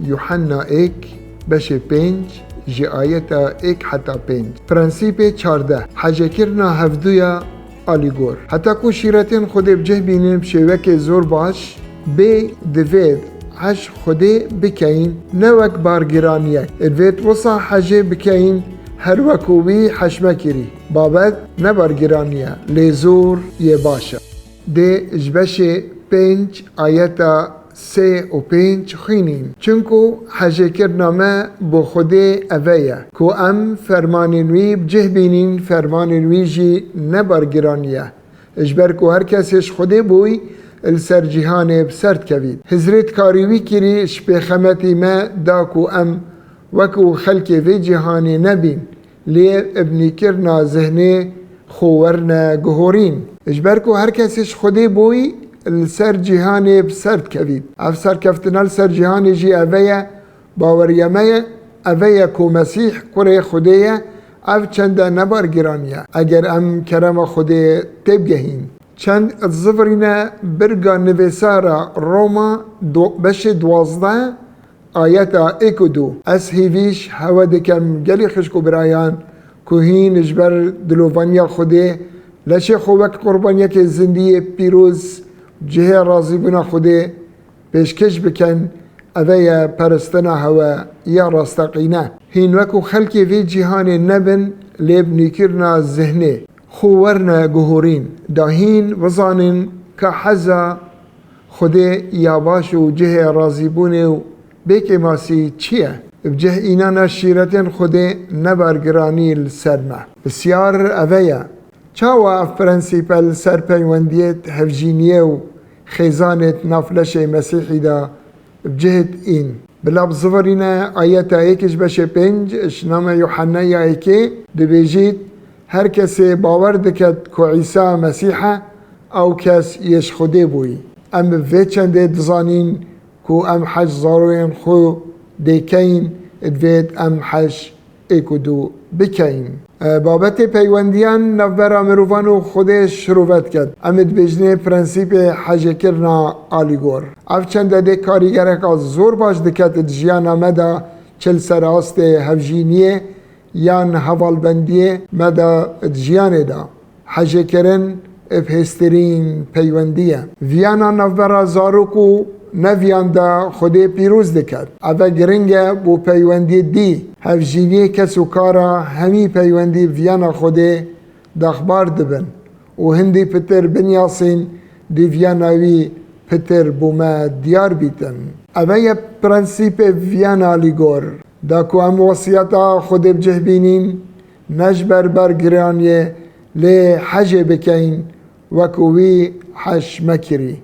یوحنا 1 بش 5 جی آیتا 1 حتی 5. پرنسیپ 14 حجه کرنا هفدویا آلیگور. حتی کو شیرتین خود بجه بینین بشوک زور باش بی دوید حج خوده بکین نوک بارگرانیک ادوید وصا حجه بکین هر وکوی حشمه کری بابد نبارگرانیه لیزور یه باشه. ده جبش 5 آیتا 3 و 5 خینین چونکو حجه کرنامه با خوده اویه کو ام فرمانوی بجه بینین فرمانوی جی نبارگرانیه اجبر کو هر کسیش خوده بوی السر جهان بسرد کوید. هزرت کاریوی کری شپیخمتی ما داکو ام وکو خلق وی جهان نبین لی ابنی کرنا ذهنه خورنا گهورین اجبر کو هر کسیش خوده بوی السر جهان بسرد کوید. افسر کفتنال سر جهان جی اویا باوریمه اویا کو مسیح کره خوده او چند نبار گرانیه اگر ام کرم خوده تبگهین. چند الزفرین برگا نویسارا روما بش 12 آیتا 1 و 2 از هیویش هوا دکم گلی خشکو برایان کوهین اجبر دلوانیا خوده لشه خوبک قربانیا که زندی پیروز جهه رازی بنا خوده پیشکش بکن اوه پرستنا هوا یا راستقینه هین وکو خلکی وی جهان نبن لیب نیکرنا ذهنه خورنا گهورین داهین وزانن که حزا خوده یاباش و جه رازی بونه و بیک ماسی چیه؟ بجه اینانا شیرتین خوده نبارگرانی السرمه بسیار اویا چاوا اف پرنسیپل سر پیوندیت هفجینیه و خیزانت نافلش مسیحی دا بجهت این بلا بزفرین آیتا 1 بش 5 اشنام یوحنا یا ایکی دبیجید هر کسی باور دکد که عیسی مسیحه او کس یش خوده بوی ام وی چنده دزانین که ام حج زاروین خو دیکین ادوید ام حج 1 و 2 بکین. بابت پیوندیان نوبر مروفانو خودش شروعت کرد امید بجنه پرنسیپ حج کرنا آلیگور اف چنده ده کاریگره که زور باش دکت جیان آمده چل سراست هفجینیه یان حوالبندیه مدا جیانه دا حج کرن افهسترین پیوندیه ویانا نوبر زاروکو نویان دا خوده پیروز دکد اوه گرنگه بو پیوندی دی هفجینی کسو کارا همی پیوندی ویانا خوده داخبار دبن و هندی پتر بنیاسین دی ویاناوی پتر بوما دیار بیتن اوه یه پرنسیپ ویانا لیگور دا کو ام وصیتا خوده بجه بینین نجبر برگرانیه لی حج بکین وکوی حج مکری